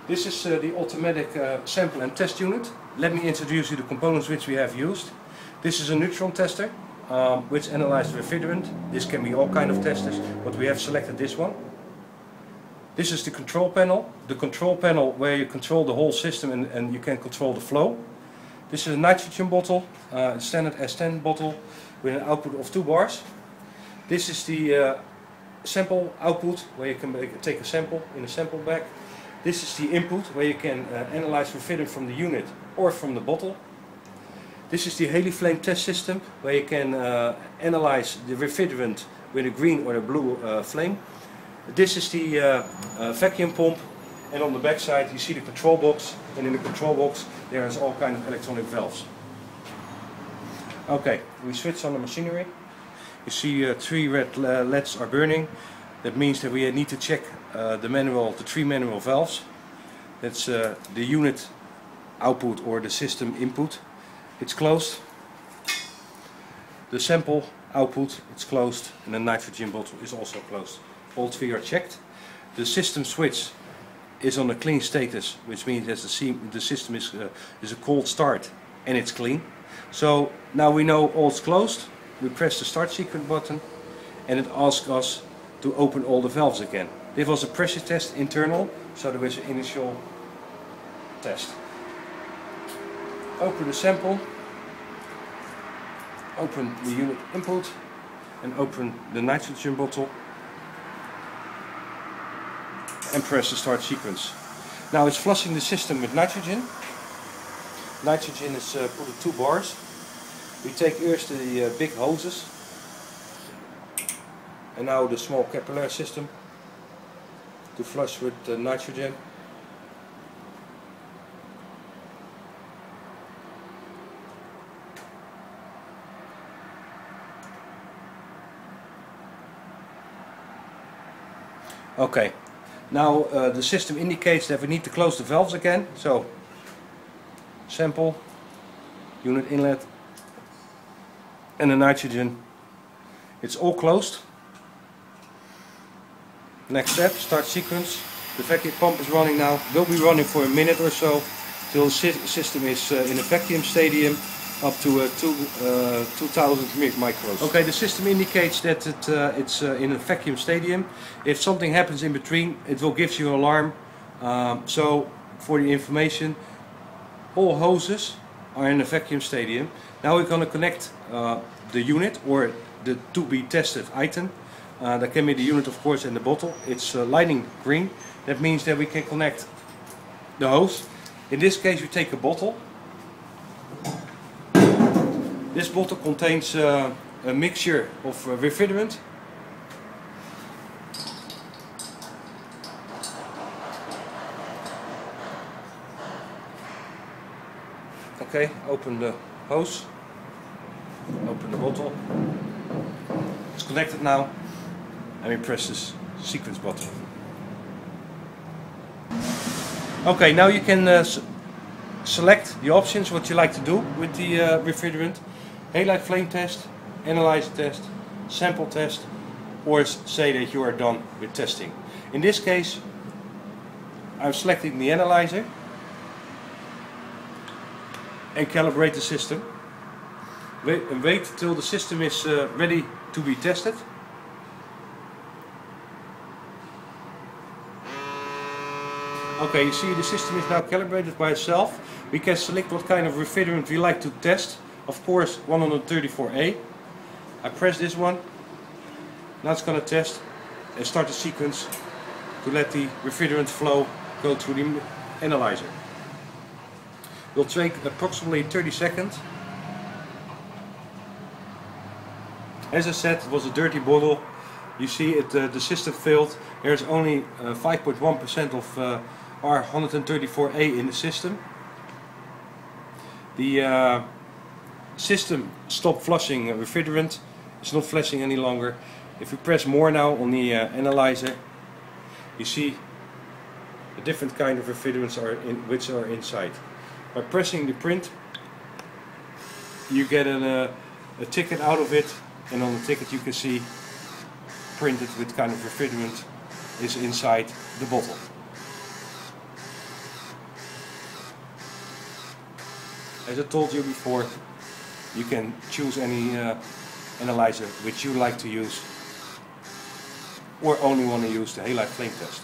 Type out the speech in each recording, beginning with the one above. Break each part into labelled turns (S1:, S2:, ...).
S1: This is the automatic sample and test unit. Let me introduce you the components which we have used. This is a neutron tester which analyzes the refrigerant. This can be all kind of testers, but we have selected this one. This is the control panel. The control panel where you control the whole system and you can control the flow. This is a nitrogen bottle, a standard S10 bottle with an output of 2 bars. This is the sample output where you can take a sample in a sample bag. This is the input where you can analyze refrigerant from the unit or from the bottle. This is the halide test system where you can analyze the refrigerant with a green or a blue flame. This is the vacuum pump, and on the back side you see the control box, and in the control box there is all kind of electronic valves. Okay, we switch on the machinery. You see 3 red LEDs are burning. That means that we need to check the 3 manual valves. That's the unit output or the system input. It's closed. The sample output, it's closed, and the nitrogen bottle is also closed. All 3 are checked. The system switch is on a clean status, which means that the system is a cold start and it's clean. So now we know all's closed. We press the start sequence button and it asks us to open all the valves again. This was a pressure test internal, so there was an initial test. Open the sample, open the unit input and open the nitrogen bottle and press the start sequence. Now it's flushing the system with nitrogen. Nitrogen is put at 2 bars. We take first the big hoses and now the small capillary system to flush with nitrogen. Okay, now the system indicates that we need to close the valves again. So sample, unit inlet and the nitrogen, it's all closed. Next step, start sequence. The vacuum pump is running now, will be running for a minute or so till the system is in a vacuum stadium up to 2000 micros. Okay, the system indicates that it's in a vacuum stadium. If something happens in between, it will give you an alarm. So for the information, all hoses are in a vacuum stadium. Now we're going to connect the unit or the to be tested item. That can be the unit, of course, and the bottle. It's lighting green. That means that we can connect the hose. In this case we take a bottle. This bottle contains a mixture of refrigerant. Okay, open the hose, open the bottle. It's connected now, and we press this sequence button. Okay, now you can select the options what you like to do with the refrigerant. Halide flame test, analyzer test, sample test, or say that you are done with testing. In this case, I'm selecting the analyzer and calibrate the system. Wait till the system is ready to be tested. Okay, you see the system is now calibrated by itself. We can select what kind of refrigerant we like to test. Of course 134A. I press this one. Now it's going to test and start the sequence to let the refrigerant flow go through the analyzer. It will take approximately 30 seconds. As I said, it was a dirty bottle. You see it, the system failed. There's only 5.1% of R134A in the system. The system stopped flushing refrigerant. It's not flushing any longer. If we press more now on the analyzer, you see the different kind of refrigerants which are inside. By pressing the print, you get a ticket out of it, and on the ticket you can see printed with kind of refrigerant is inside the bottle. As I told you before, you can choose any analyzer which you like to use, or only want to use the halide flame test.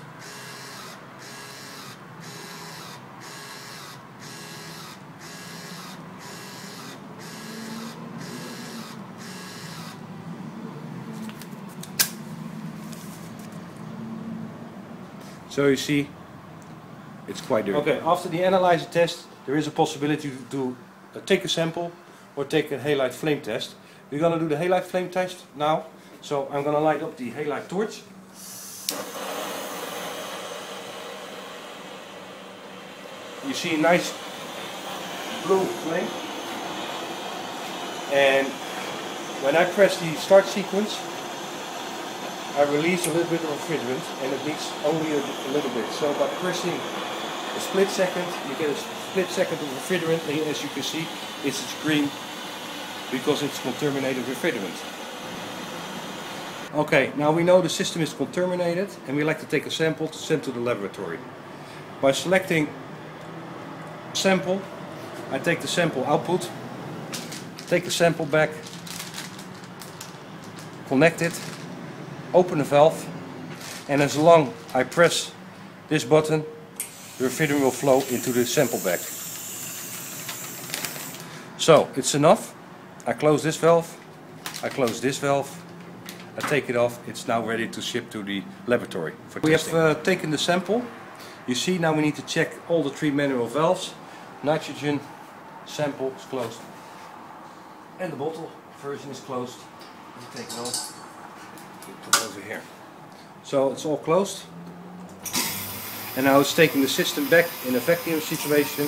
S1: So you see, it's quite dirty. Okay, after the analyzer test, there is a possibility to take a sample or take a halide flame test. We're going to do the halide flame test now. So I'm going to light up the halide torch. You see a nice blue flame. And when I press the start sequence, I release a little bit of refrigerant, and it needs only a little bit. So by pressing a split second, you get a split second of refrigerant, and as you can see, it's green because it's contaminated refrigerant. Okay, now we know the system is contaminated, and we like to take a sample to send to the laboratory. By selecting sample, I take the sample output, take the sample back, connect it, open the valve, and as long I press this button, the refrigerant will flow into the sample bag. So it's enough. I close this valve, I close this valve, I take it off. It's now ready to ship to the laboratory for testing. We have taken the sample. You see, now we need to check all the 3 manual valves. Nitrogen sample is closed, and the bottle version is closed. You take it off. Put it over here. So it's all closed, and now it's taking the system back in a vacuum situation,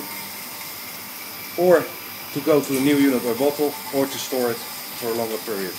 S1: or to go to a new unit or bottle, or to store it for a longer period.